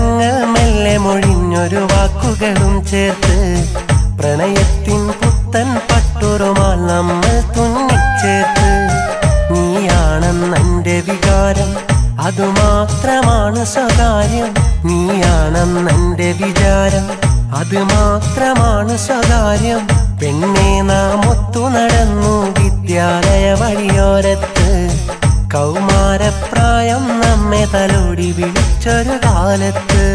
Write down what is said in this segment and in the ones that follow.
നദരങ്ങൾ മെല്ലെ മൊഴിഞ്ഞൊരു വാക്കുകളും ചേർത്ത് പ്രണയത്തിൻ പുത്തൻ പട്ടുറുമാൽ നമ്മൾ തുന്നിച്ചേർത്ത്. നീയാണെന്നെന്റെ വികാരം, അതുമാത്രമാണ് സ്വകാര്യം. നീയാണെന്നെന്റെ വിചാരം, അത് മാത്രമാണ് സ്വകാര്യം. പെണ്ണെ നാം ഒത്തു നടന്നു വിദ്യാലയ വഴിയോരത്ത്. കൗമാരപ്രായം നമ്മെ തലോടി വിളിച്ചൊരു കാലത്ത്.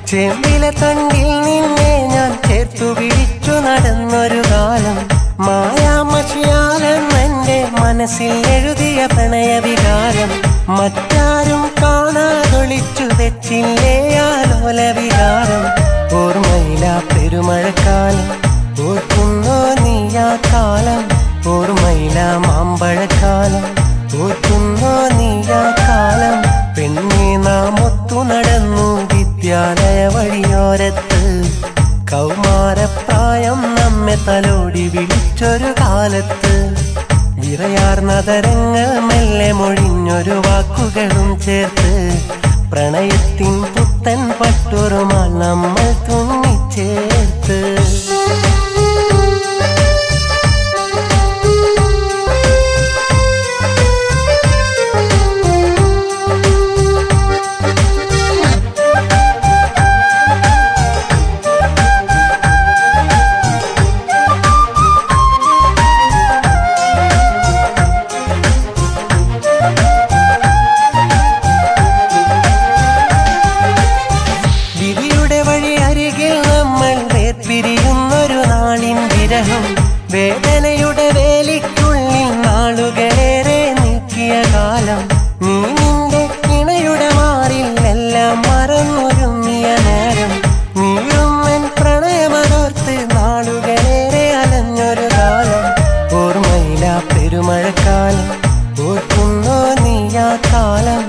ചെമ്പിലെ തണ്ടിൽ നിന്നെ ഞാൻ ചേർത്തു പിടിച്ചു നടന്നൊരു കാലം. മായാമഷിയാലെന്നെന്റെ മനസ്സിൽ എഴുതിയ പ്രണയവികാരം. മറ്റാരും കാണാതൊളിച്ചു വെച്ചില്ലേ ആലോല വികാരം. ഓർമ്മയില പെരുമഴക്കാലം, ഓർക്കുന്നോ നീയാ കാലം. ഓർമ്മയില മാമ്പഴക്കാലം, ഓർക്കുന്നോ നീയാ കാലം. പെണ്ണെ നാം ഒത്തു നടന്നു വിദ്യാലയ വഴിയോരത്ത്. കൗമാരപ്രായം നമ്മെ തലോടി വിളിച്ചൊരു കാലത്ത്. വിറയാർന്ന തരങ്ങൾ മെല്ലെ മൊഴിഞ്ഞൊരു വാക്കുകളും ചേർത്ത് പ്രണയത്തിൻ പുത്തൻ പട്ടുറുമാൽ നമ്മൾ തുന്നിച്ചേർത്ത്. വേദനയുടെ വേലിക്കുള്ളിൽ നാളുകളേറെ നീക്കിയ കാലം. നീ നിന്റെ ഇണയുടെ മാറിൽ എല്ലാം മറന്നൊരുങ്ങിയ നേരം. നീയുമെൻ പ്രണയമതോർത്ത് നാളുകളേറെ അലഞ്ഞൊരു കാലം. ഓർമ്മയില പെരുമഴക്കാലം, ഓർക്കുന്നോ നീയാ കാലം.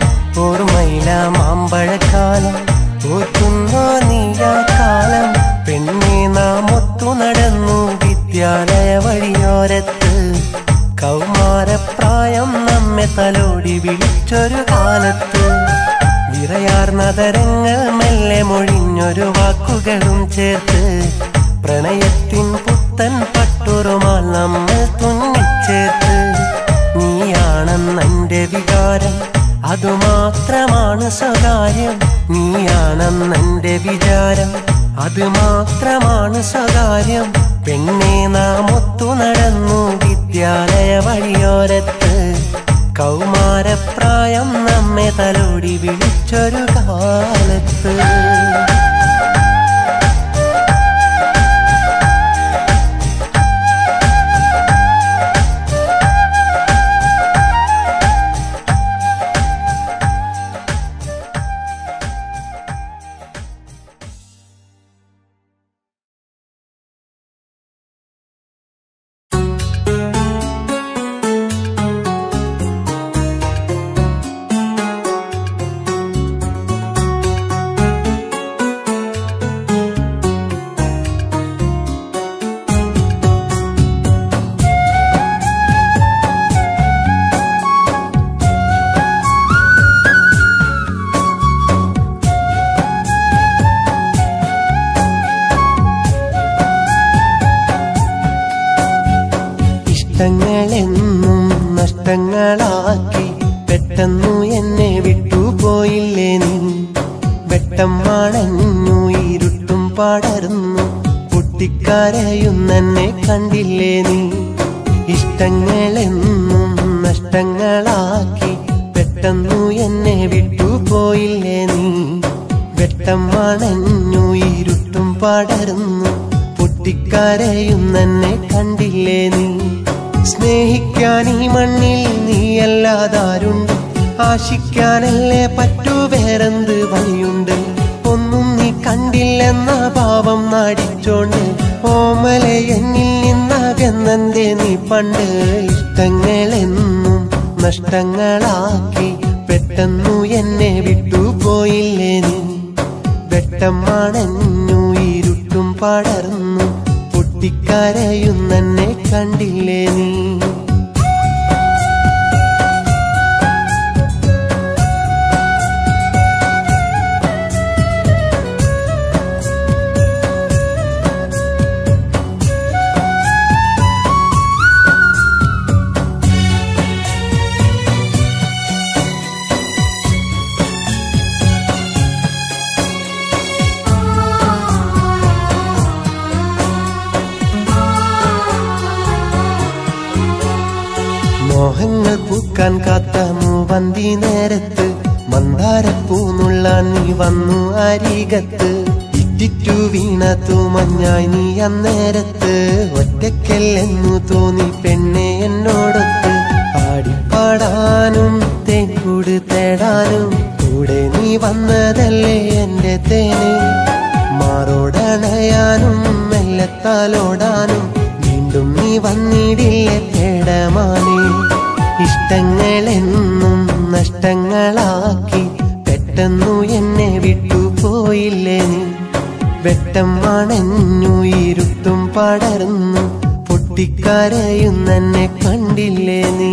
ഓർമ്മയില മാമ്പഴക്കാലം, ഓർക്കുന്നോ നീയാ കാലം. പെണ്ണെ നാം ഒത്തു നടന്നു വിദ്യാലയ വഴിയോരത്ത്. കൗമാരപ്രായം നമ്മെ തലോടി വിളിച്ചൊരു കാലത്ത്. വിറയാർന്ന തരങ്ങൾ മെല്ലെ മൊഴിഞ്ഞൊരു വാക്കുകളും ചേർത്ത് പ്രണയത്തിൻ പുത്തൻ പട്ടുറുമാൽ നമ്മൾ തുന്നിച്ചേർത്ത്. നീയാണെന്നെന്റെ വികാരം, അതുമാത്രമാണ് സ്വകാര്യം. നീയാണെന്നെന്റെ വിചാരം, അത് മാത്രമാണ് സ്വകാര്യം. പെണ്ണെ നാം ഒത്തു നടന്നു വിദ്യാലയ വഴിയോരത്ത്. കൗമാരപ്രായം നമ്മെ തലോടി വിളിച്ചൊരു കാലത്ത്. ഇഷ്ടങ്ങളെന്നും നഷ്ടങ്ങളാക്കി പെട്ടെന്നു എന്നെ വിട്ടുപോയില്ലേ നീ. വെട്ടം മണഞ്ഞു ഇരുട്ടും പടർന്നു പൊട്ടിക്കരയുന്നെന്നെ കണ്ടില്ലേ നീ. ഇഷ്ടങ്ങളെന്നും നഷ്ടങ്ങളാക്കി പെട്ടെന്നു എന്നെ വിട്ടുപോയില്ലേ നീ. വെട്ടം മണഞ്ഞു ഇരുട്ടും പടർന്നു പൊട്ടിക്കരയുന്നെന്നെ കണ്ടില്ലേ നീ. സ്നേഹിക്കാൻ ഈ മണ്ണിൽ നീയല്ലാതാരുണ്ട്, ആശിക്കാനല്ലേ പറ്റൂ കണ്ടില്ലെന്ന ഭാവം നടിച്ചോണ്ട് ഓമലെ എന്നിൽ നിന്നകന്നെന്തേ നീ പണ്ട് ഇഷ്ടങ്ങളെന്നും നഷ്ടങ്ങളാക്കി പെട്ടെന്നു എന്നെ വിട്ടുപോയില്ലേ നീ വെട്ടമാണഞ്ഞു ഇരുട്ടും പടർന്നു പൊട്ടിക്കരയുന്നെന്നെ കണ്ടില്ലേ നീ മോഹങ്ങൾ പൂക്കാൻ കാത്ത മൂവന്തി നേരത്ത് മന്ദാരപ്പൂന്നുള്ളാൻ നീ വന്നു അരികത്ത് ഇറ്റിറ്റു വീണ തൂമഞ്ഞായി നീ അന്നേരത്ത് ഒറ്റയ്ക്കല്ലെന്നു തോന്നി പെണ്ണെ എന്നോടൊത്ത് ആടിപ്പാടാനും തേൻകൂട് തേടാനും കൂടെ നീ വന്നതല്ലേ എന്റെ തേന് മാറോടണയാനും മെല്ലത്താലോടാനും വീണ്ടും നീ വന്നിടില്ലേ തേടമാനേ ഇഷ്ടങ്ങളെന്നും നഷ്ടങ്ങളാക്കി പെട്ടെന്നു എന്നെ വിട്ടുപോയില്ലേ നീ വെട്ടം അണഞ്ഞു ഇരുട്ടും പടർന്നു പൊട്ടിക്കരയുന്നെന്നെ കണ്ടില്ലേ നീ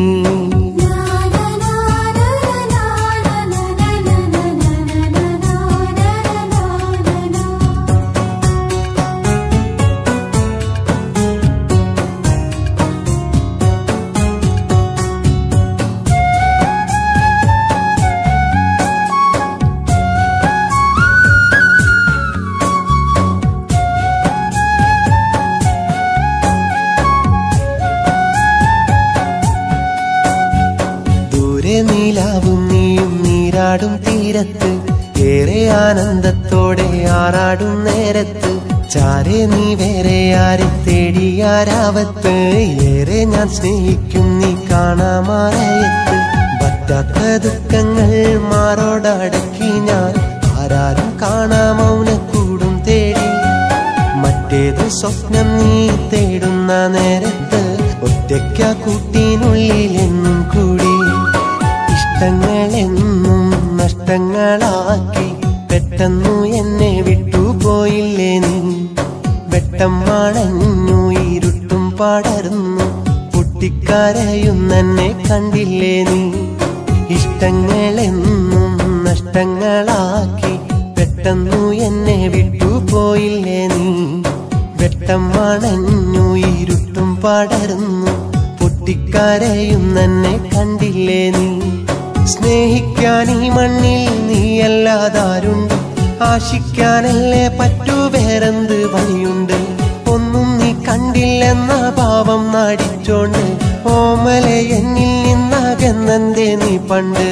നീലാവും നീയും നീരാടും തീരത്ത് ഏറെ ആനന്ദത്തോടെ ആറാടും നേരത്ത് ചാരെ നീ വേറെ ആരെ തേടിയാരാവത്ത് ഏറെ ഞാൻ സ്നേഹിക്കും നീ കാണാമാറയത്ത് പറ്റാത്ത ദുഃഖങ്ങൾ മാറോടടക്കി ഞാൻ ആരാരും കാണാ മൗനക്കൂടും തേടി മറ്റേത് സ്വപ്നം നീ തേടുന്ന നേരത്ത് ഒറ്റയ്ക്ക കൂട്ടിനുള്ളിൽ എന്നും കൂടി ഇഷ്ടങ്ങളെന്നും നഷ്ടങ്ങളാക്കി പെട്ടെന്നു എന്നെ വിട്ടുപോയില്ലേ നീ വെട്ടം അണഞ്ഞു ഇരുട്ടും പടർന്നു പൊട്ടിക്കരയുന്നെന്നെ കണ്ടില്ലേ നീ ഇഷ്ടങ്ങളെന്നും നഷ്ടങ്ങളാക്കി പെട്ടെന്നു എന്നെ വിട്ടുപോയില്ലേ നീ വെട്ടം അണഞ്ഞു ഇരുട്ടും പടർന്നു പൊട്ടിക്കരയുന്നെന്നെ കണ്ടില്ലേ നീ സ്നേഹിക്കാൻ ഈ മണ്ണിൽ നീയല്ലാതാരുണ്ട് ആശിക്കാനല്ലേ പറ്റൂ വേറെന്ത് വഴിയുണ്ട് ഒന്നും നീ കണ്ടില്ലെന്ന ഭാവം നടിച്ചോണ്ട് ഓമലെ എന്നിൽ നിന്നകന്നെന്തേ നീ പണ്ട്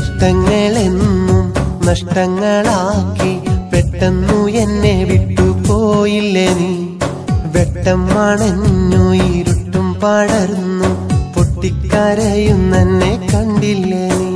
ഇഷ്ടങ്ങളെന്നും നഷ്ടങ്ങളാക്കി പെട്ടെന്നു എന്നെ വിട്ടുപോയില്ലേ നീ വെട്ടം അണഞ്ഞു ഇരുട്ടും പടർന്നു പൊട്ടിക്കരയുന്നെന്നെ കണ്ടില്ലേ നീ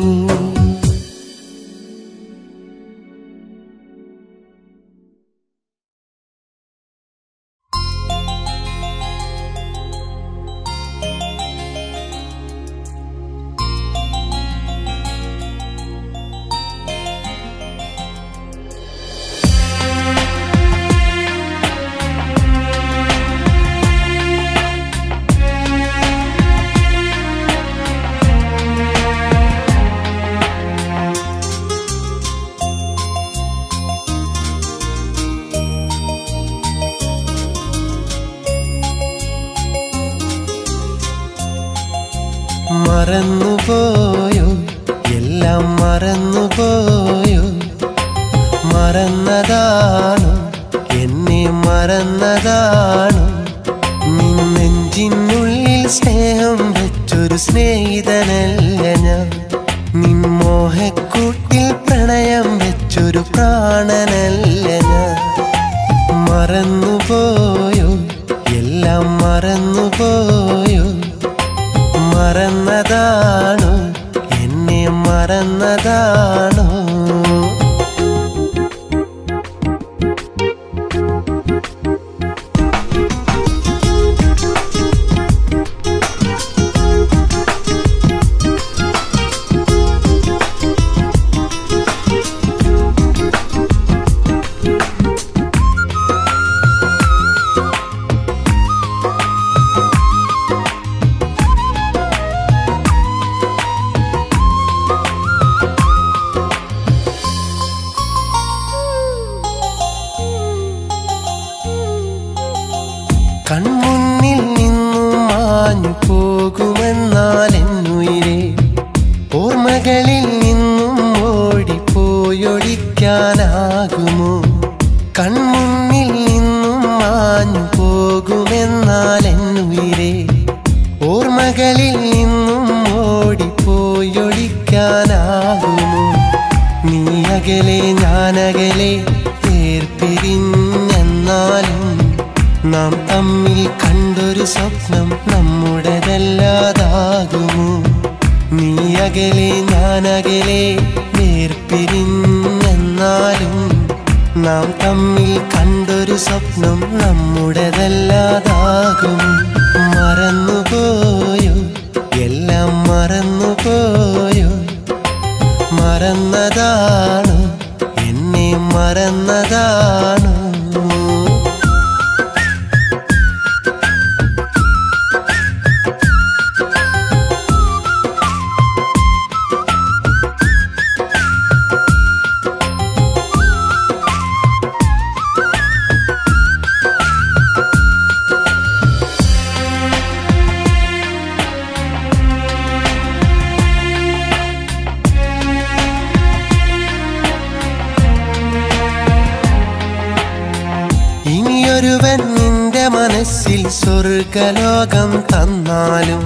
മറന്നുപോയോ എല്ലാം മറന്നുപോയോ മറന്നതാണോ എന്നെ മറന്നതാണോ നെഞ്ചിനുള്ളിൽ സ്നേഹം വെച്ചൊരു സ്നേഹിതനല്ല ഞാൻ നിൻ മോഹക്കൂട്ടിൽ പ്രണയം വെച്ചൊരു പ്രാണനല്ല ഞാൻ മറന്നുപോയോ എല്ലാം മറന്നുപോയോ മറന്നതാണോ എന്നെ മറന്നതാണോ ഒഴിക്കാനാകുമോ? കൺമുന്നിൽ നിന്നും മാഞ്ഞു പോകുമെന്നാൽ എന്നുയിരേ ഓർമ്മകളിൽ നിന്നും ഓടിപ്പോയൊഴിക്കാനാകുമോ? നീ അകലെ ഞാനകലെ വേർപിരിഞ്ഞെന്നാലും നാം തമ്മിൽ കണ്ടൊരു സ്വപ്നം നമ്മുടേതല്ലാതാകുമോ? നീ അകലെ ഞാനകലെ വേർപിരിഞ്ഞെന്നാലും നാം തമ്മിൽ കണ്ടൊരു സ്വപ്നം നമ്മുടേതല്ലാതാകും. മറന്നുപോയോ? എല്ലാം മറന്നുപോയോ? മറന്നതാണോ? എന്നെ മറന്നതാണോ? ഇനിയൊരുവൻ നിന്റെ മനസ്സിൽ സ്വർഗലോകം തന്നാലും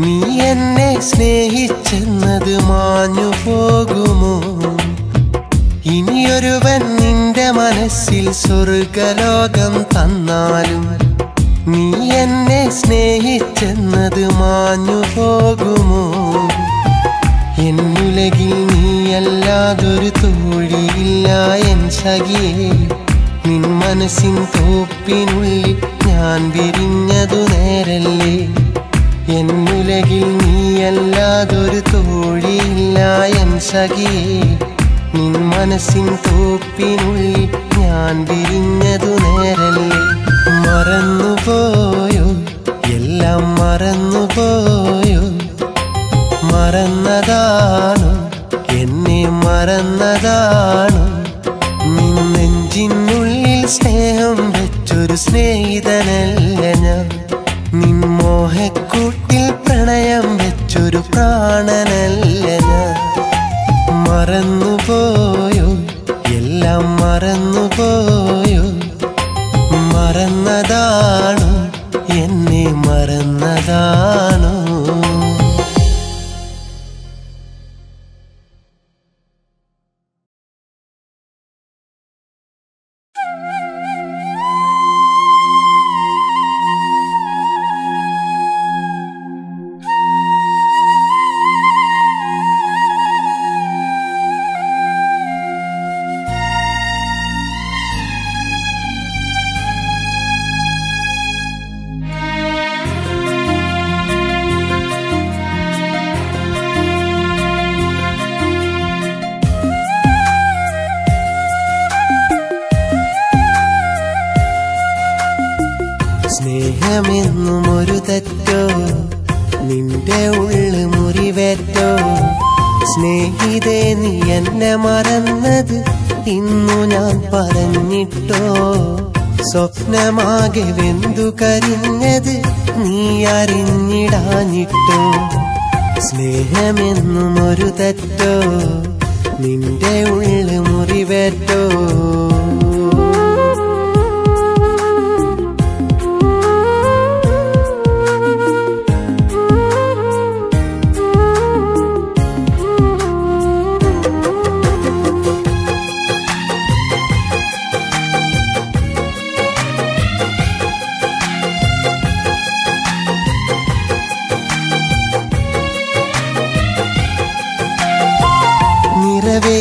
നീ എന്നെ സ്നേഹിച്ചെന്നത് മാഞ്ഞു പോകുമോ? ഇനിയൊരുവൻ നിന്റെ മനസ്സിൽ സ്വർഗലോകം തന്നാലും നീ എന്നെ സ്നേഹിച്ചെന്നത് മാഞ്ഞു പോകുമോ? എന്നുലകിൽ നീയല്ലാതൊരു തോഴിയില്ല എൻ സഖിയേ. നിൻ മനസ്സിൻ തോപ്പിനുള്ളിൽ ഞാൻ വിരിഞ്ഞതു നേരല്ലേ? എന്നുലകിൽ നീയല്ലാതൊരു തോഴിയില്ല എൻ സഖിയേ. നിൻ മനസ്സിൻ തോപ്പിനുള്ളിൽ ഞാൻ വിരിഞ്ഞതു നേരല്ലേ? മറന്നുപോയോ? എല്ലാം മറന്നുപോയോ? മറന്നതാണോ? എന്നെ മറന്നതാണോ? നിൻ നെഞ്ചിനുള്ളിൽ സ്നേഹം വെച്ചൊരു സ്നേഹിതനല്ല ഞാൻ. നിൻ മോഹക്കൂട്ടിൽ പ്രണയം വെച്ചൊരു പ്രാണനല്ല ഞാൻ. മറന്നുപോയോ? എല്ലാം മറന്നുപോയോ? മറന്നതാണോ? എന്നെ മറന്നതാണോ? സ്നേഹമെന്നും ഒരു തെറ്റോ? നിന്റെ ഉള്ളു മുറിവേറ്റോ? സ്നേഹിതേ നീ എന്നെ മറന്നത് ഇന്നു ഞാൻ പറഞ്ഞിട്ടോ? സ്വപ്നമാകെ വെന്തു കരിഞ്ഞത് നീ അറിഞ്ഞിടാഞ്ഞിട്ടോ? സ്നേഹമെന്നും ഒരു തെറ്റോ? നിന്റെ ഉള്ളു മുറിവേറ്റോ?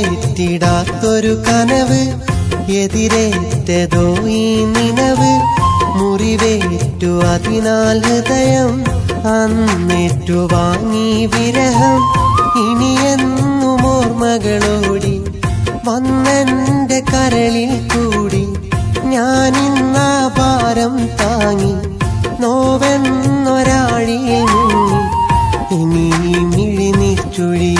നിറവേറ്റിടാത്തൊരു കനവ് എതിരേറ്റതോ ഈ നിനവ്? മുറിവേറ്റു അതിനാൽ ഹൃദയം അന്നേറ്റു വാങ്ങി വിരഹം. ഇനിയെന്നും ഓർമ്മകളോടി വന്നെന്റെ കരളിൽ കൂടി ഞാനിന്നാ ഭാരം താങ്ങി നോവെന്നൊരാഴിയിൽ മുങ്ങി. ഇനി മിഴിനിച്ചുഴി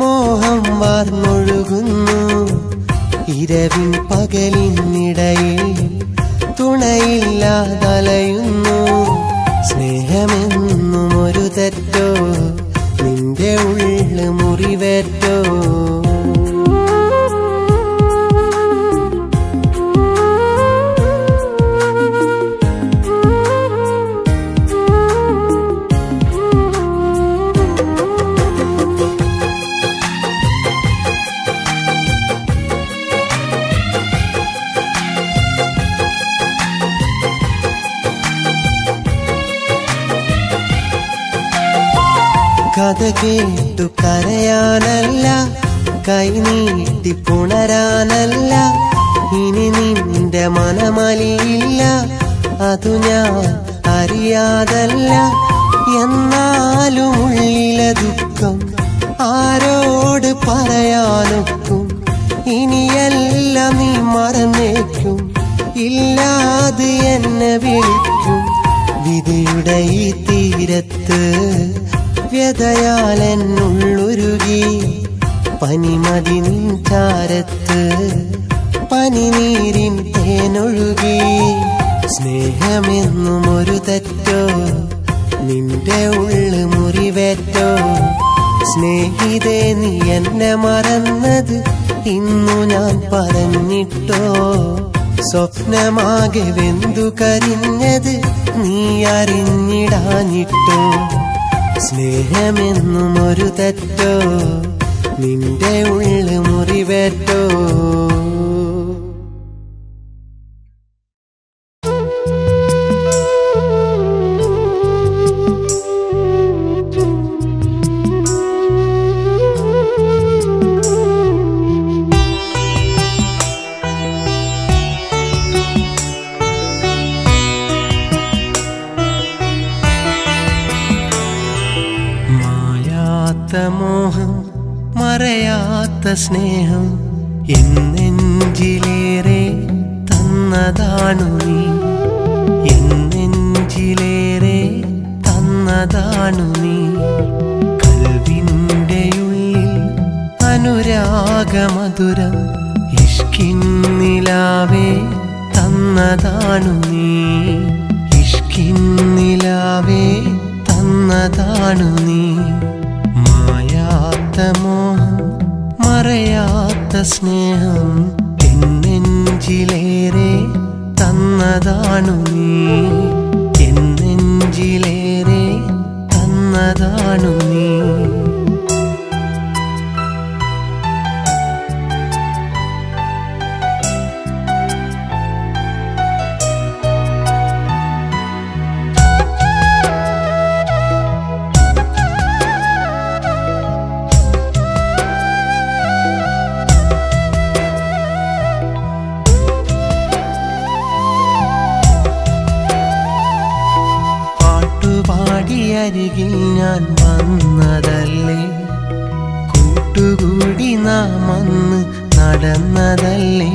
മോഹം വാർന്നൊഴുകുന്നു. ഇരവിൻ പകലിനിടയിൽ തുണയില്ലാതലയുന്നു. സ്നേഹമെന്നും ഒരു തെറ്റോ? നിന്റെ ഉള്ളു മുറിവേറ്റോ? കഥ കേട്ടു കരയാനല്ല, കൈനീട്ടി പുണരാനല്ല, ഇനി നിന്റെ മനമലിയില്ല, അതു ഞാൻ അറിയാതല്ല. എന്നാലും ഉള്ളിലെ ദുഃഖം ആരോട് പറയാനൊക്കും, ഇനിയെല്ലാം നീ മറന്നേക്കും, ഇല്ലാതെ എന്നെ വിളിക്കും. വിധിയുടെ ഈ തീരത്ത് വ്യതയാൽ എന്നുള്ളുരുകി, പനിമതി നിൻ ചാരത്ത് പനിനീരിൻ തേനൊഴുകി. സ്നേഹമെന്നും ഒരു തെറ്റോ, നിന്റെ ഉള്ളു മുറിവേറ്റോ, സ്നേഹിതേ നീ എന്നെ മറന്നത് ഇന്നു ഞാൻ പറഞ്ഞിട്ടോ. സ്വപ്നമാകെ വെന്തു കരിഞ്ഞത് നീ അറിഞ്ഞിടാഞ്ഞിട്ടോ. സ്നേഹമെന്നും ഒരു തെറ്റോ, നിന്റെ ഉള്ളു മുറിവേറ്റോ. മോഹം മറയാത്ത സ്നേഹം എന്നെഞ്ചിലേറെ തന്നതാണു നീ, എന്നെഞ്ചിലേറെ തന്നതാണു നീ. കൽവിൻ്റെ ഉള്ളിൽ അനുരാഗമധുരം ഇഷ്കിൻ നിലാവേ തന്നതാണു നീ, ഇഷ്കിൻ നിലാവേ തന്നതാണു നീ. മായാത്ത മോഹം മറയാത്ത സ്നേഹം എന്നെഞ്ചിലേറെ തന്നതാണു നീ, എന്നെഞ്ചിലേറെ തന്നതാണു നീ. അരികിൽ ഞാൻ വന്നതല്ലേ, കൂട്ടുകൂടി നാം അന്ന് നടന്നതല്ലേ.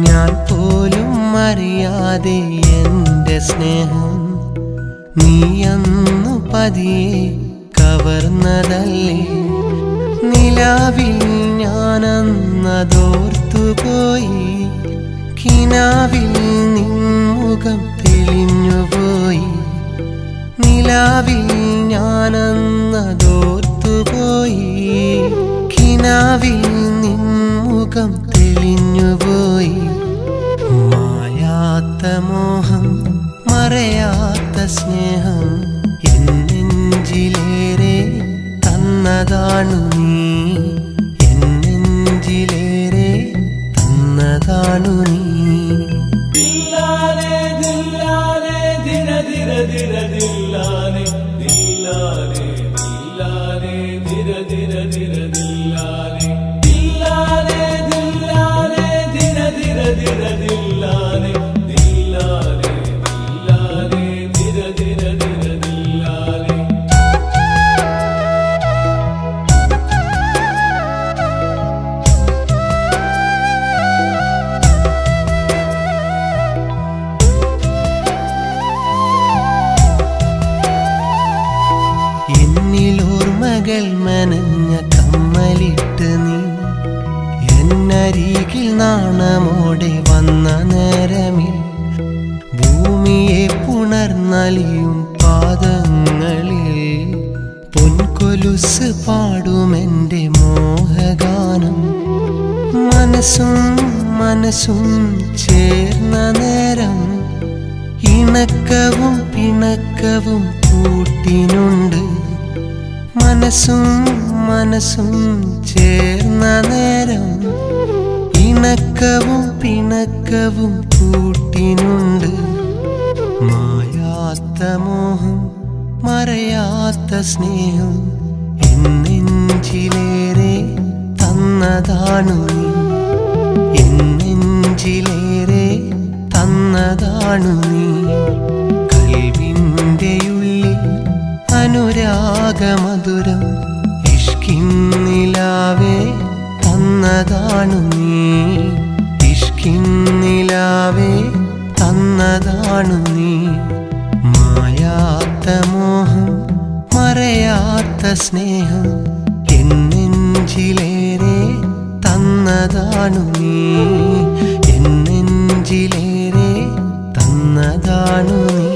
ഞാൻ പോലും അറിയാതെ എൻ്റെ സ്നേഹം നീ അന്നു പതിയെ കവർന്നതല്ലേ. നിലാവിൽ ഞാനന്നതോർത്തുപോയി, കിനാവിൽ നിൻമുഖം തെളിഞ്ഞുപോയി. നിലാവിൽ ഞാനന്നതോർത്തുപോയി, കിനാവിൽ നിൻമുഖം തെളിഞ്ഞുപോയി. മായാത്ത മോഹം മറയാത്ത സ്നേഹം എന്നെഞ്ചിലേറെ തന്നതാണു നീ, എന്നെഞ്ചിലേറെ തന്നതാണു നീ. दिलाने दिलाने दिलाने धीरे धीरे धीरे दिलाने दिलाने दिलाने धीरे धीरे धीरे दिलाने दिलाने दिलाने धीरे धीरे धीरे दिलाने. എന്നിലോർമകൾ മനഞ്ഞ കമ്മലിട്ട് നീ എന്നരികിൽ നാണമോടെ വന്ന നേരമിൽ, ഭൂമിയെ പുണർന്നലിയും പാദങ്ങളിൽ പൊൻകൊലുസ് പാടുമെൻ്റെ മോഹഗാനം. മനസ്സും മനസ്സും ചേർന്ന നേരം ഇണക്കവും പിണക്കവും കൂട്ടിനുണ്ട്. മനസ്സും മനസ്സും ചേർന്ന നേരം ഇണക്കവും പിണക്കവും കൂട്ടിനുണ്ട്. മായാത്ത മോഹം മറയാത്ത സ്നേഹം എന്നെഞ്ചിലേറെ തന്നതാണു നീ, എന്നെഞ്ചിലേറെ തന്നതാണു നീ. കൽവിൻ്റെ ഉള്ളിൽ അനുരാഗമധുരം ഇഷ്കിൻ നിലാവേ തന്നതാണു നീ, ഇഷ്കിൻ നിലാവേ തന്നതാണു നീ. മായാത്ത മോഹം മറയാത്ത സ്നേഹം എന്നെഞ്ചിലേറെ തന്നതാണു നീ, എന്നെഞ്ചിലേറെ തന്നതാണു നീ.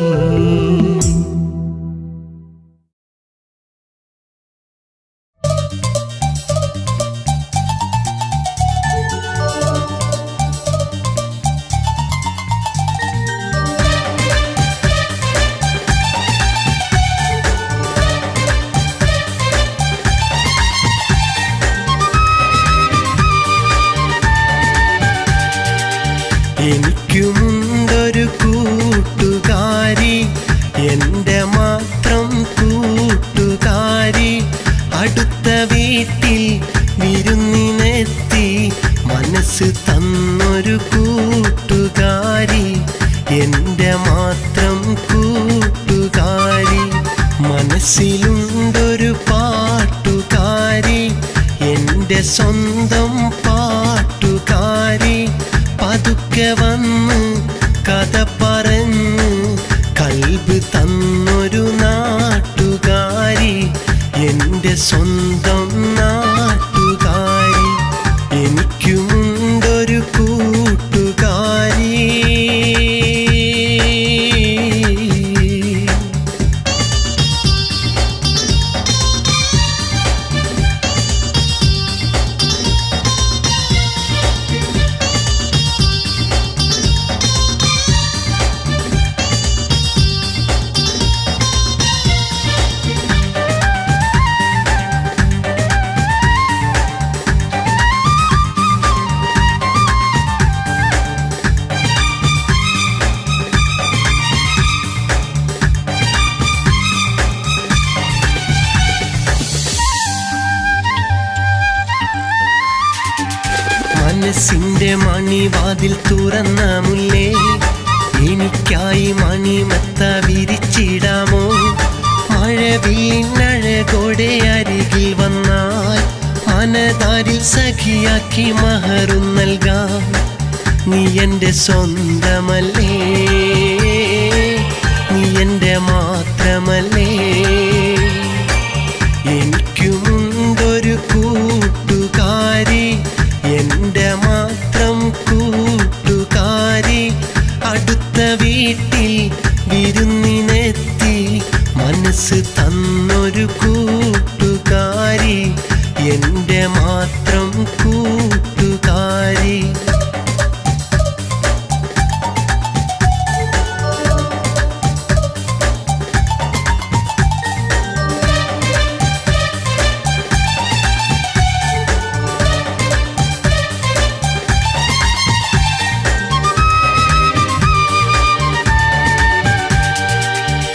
എനിക്കുമുണ്ടൊരു കൂട്ടുകാരി, എൻ്റെ മാത്രം കൂട്ടുകാരി. അടുത്ത വീട്ടിൽ വിരുന്നിനെത്തി മനസ്സ് തന്നൊരു കൂട്ടുകാരി, എൻ്റെ മാത്രം കൂട്ടുകാരി. മനസ്സിലുണ്ടൊരു പാട്ടുകാരി, എൻ്റെ സ്വന്തം പാട്ടുകാരി. പതുക്കെ വന്ന് കഥ പറഞ്ഞ് കൽബ് തന്നൊരു നാട്ടുകാരി, എൻ്റെ സ്വന്തം നാട്ടുകാരി. എനിക്കുമുണ്ടൊരു കൂട്ടുകാരി. മനസ്സിൻ്റെ മണിവാതിൽ തുറന്ന മുല്ലേ, എനിക്കായി മണിമത്ത വിരിച്ചിടാമോ? മഴവില്ലഴകോടെ അരികിൽ വന്നാൽ മനതാരിൽ സഖിയാക്കി മഹറും നൽകാം. നീ എൻ്റെ സ്വന്തമല്ലേ, നീ എൻ്റെ മാത്രമല്ലേ. എനിക്കുമുണ്ടൊരു കൂട്ടുകാരി, എൻ്റെ മാത്രം കൂട്ടുകാരി. അടുത്ത വീട്ടിൽ വിരുന്നിനെത്തി മനസ്സ് തന്നൊരു കൂട്ടുകാരി, എൻ്റെ മാത്രം കൂട്ടുകാരി.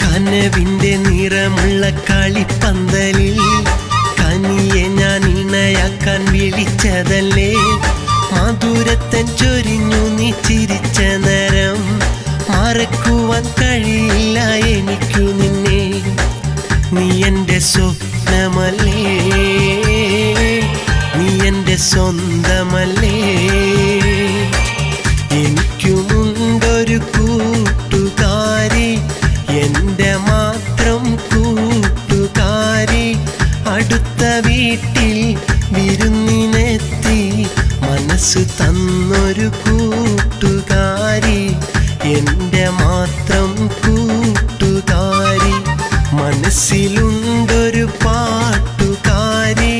കനവിൻ്റെ നിറമുള്ള കളിപ്പന്തലിൽ കനിയെ ഞാൻ ഇണയാക്കാൻ വിളിച്ചതല്ലേ. മധുരത്തൻ ചൊരിഞ്ഞു നീ ചിരിച്ച നേരം മറക്കുവാൻ കഴിയില്ല എനിക്കു നിന്നെ. നീ എൻ്റെ സ്വപ്നമല്ലേ, നീ എൻ്റെ സ്വന്തമല്ലേ. എനിക്കുമുണ്ടൊരു കൂട്ടുകാരി, എൻ്റെ മാത്രം കൂട്ടുകാരി. അടുത്ത വീട്ടിൽ വിരുന്നിനെത്തി മനസ്സ് തന്നൊരു കൂട്ടുകാരി, എൻ്റെ മാത്രം കൂട്ടുകാരി. മനസ്സിലുണ്ടൊരു പാട്ടുകാരി,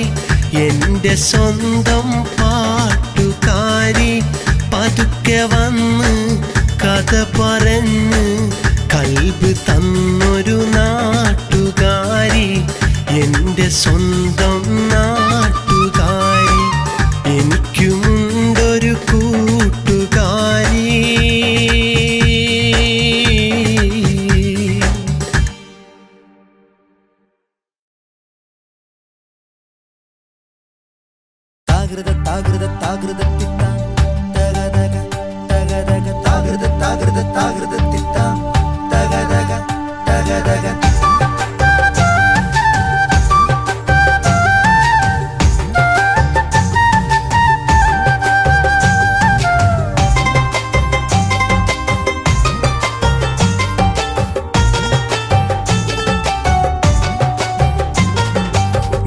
എൻ്റെ സ്വന്തം പാട്ടുകാരി. പതുക്കെ വന്ന് കഥ പറഞ്ഞ് കൽബ് തന്നൊരു നാട്ടുകാരി, എൻ്റെ സ്വന്തം നാട്ടുകാരി. എനിക്കുമുണ്ടൊരു കൂട്ടുകാരി. താകൃതത്തിത്താം തകതക തകതക താകൃതത്തിത്താം തകതക തകതക.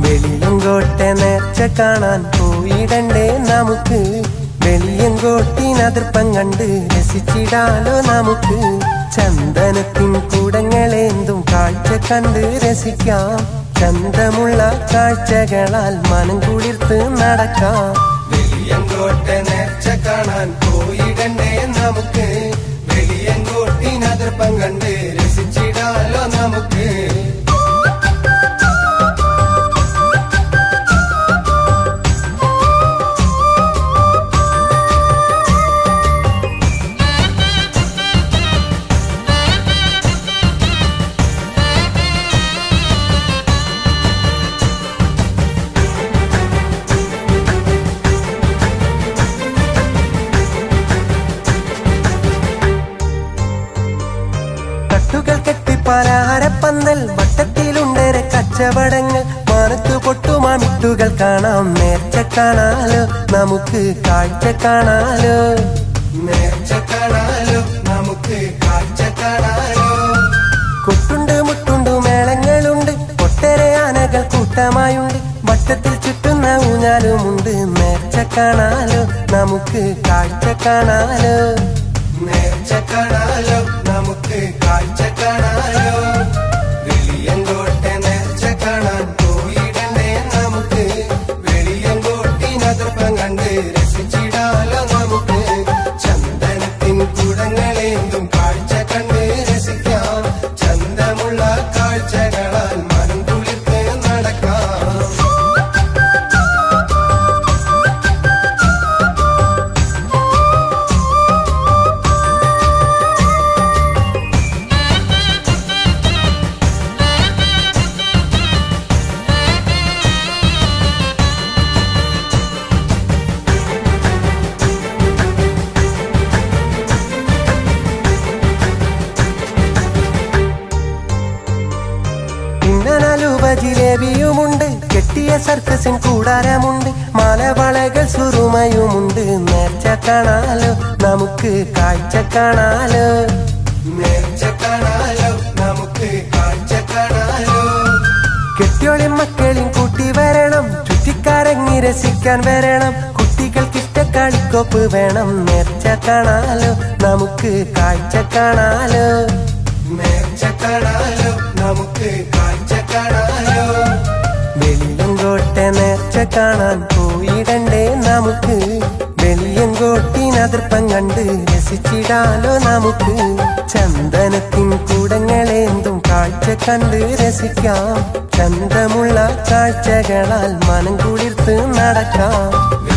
വെളിയങ്കോട്ടെ നേർച്ച കാണാൻ പോയിടണ്ടേ നമുക്ക്. വെളിയങ്കോട്ടിനതിർപ്പം കണ്ട് രസിച്ചിടാലോ നമുക്ക്. ചന്ദനത്തിൻ കൂടങ്ങളേന്തും കാഴ്ച കണ്ട് രസിക്കാം. ചന്തമുള്ള കാഴ്ചകളാൽ മനം കുളിർത്ത് നടക്കാം. വെളിയങ്കോട്ടെ നേർച്ച കാണാൻ പോയിടണ്ടേ നമുക്ക്. വെളിയങ്കോട്ടിനതിർപ്പം കണ്ട് രസിച്ചിടാലോ നമുക്ക്. പലഹാരപ്പന്തൽ വട്ടത്തിലുണ്ടേറെ കച്ചവടങ്ങൾ. മാനത്തു പൊട്ടുമാമിട്ടുകൾ കാണാം. നേർച്ച കാണാലോ നമുക്ക് കാഴ്ച കാണാലോ. നേർച്ച കാണാലോ നമുക്ക് കാഴ്ച കാണാലോ. കൊട്ടുണ്ട് മുട്ടുണ്ട് മേളങ്ങളുണ്ട്. ഒട്ടേറെ ആനകൾ കൂട്ടമായുണ്ട്. വട്ടത്തിൽ ചുറ്റുന്ന ഊഞ്ഞാലുമുണ്ട്. നേർച്ച കാണാലോ നമുക്ക് കാഴ്ച കാണാലോ. നേർച്ച കാണാലോ നമുക്ക് കാഴ്ച കാണാലോ. വെളിയങ്കോട്ടെ നേർച്ച കാണാൻ പോയിടണ്ടേ നമുക്ക്. വെളിയങ്കോട്ടിനതിർപ്പം കണ്ട് രസിച്ചിടാലോ നമുക്ക്. ചന്ദനത്തിൻ കൂടങ്ങളേന്തും കാഴ്ച കണ്ട് രസിക്കാം. ചന്തമുള്ള കാഴ്ചകളാൽ മനം കുളിർത്ത് നടക്കാം. ജിലേബിയുമുണ്ട്. കെട്ടിയ സർക്കസിൻ കൂടാരമുണ്ട്. മാലവളകൾ സുറുമയുമുണ്ട്. നേർച്ച കാണാലോ നമുക്ക് കാഴ്ച കാണാലോ. നേർച്ച കാണാലോ നമുക്ക് കാഴ്ച കാണാലോ. കെട്ടിയോളി മക്കളെയും കൂട്ടി വരണം. ചുറ്റിക്കറങ്ങി രസിക്കാൻ വരണം. കുട്ടികൾക്കിഷ്ട കളിക്കോപ്പ് വേണം. നേർച്ച കാണാലോ നമുക്ക് കാഴ്ച കാണാലോ. നേർച്ച കാണാലോ നമുക്ക് കാഴ്ച കാണാലോ. വെളിയങ്കോട്ടെ നേർച്ച കാണാൻ പോയിടണ്ടേ നമുക്ക്. വെളിയങ്കോട്ടിനതിർപ്പം കണ്ട് രസിച്ചിടാലോ നമുക്ക്. ചന്ദനത്തിൻ കൂടങ്ങളേന്തും കാഴ്ച കണ്ട് രസിക്കാം. ചന്തമുള്ള കാഴ്ചകളാൽ മനം കുളിർത്ത് നടക്കാം.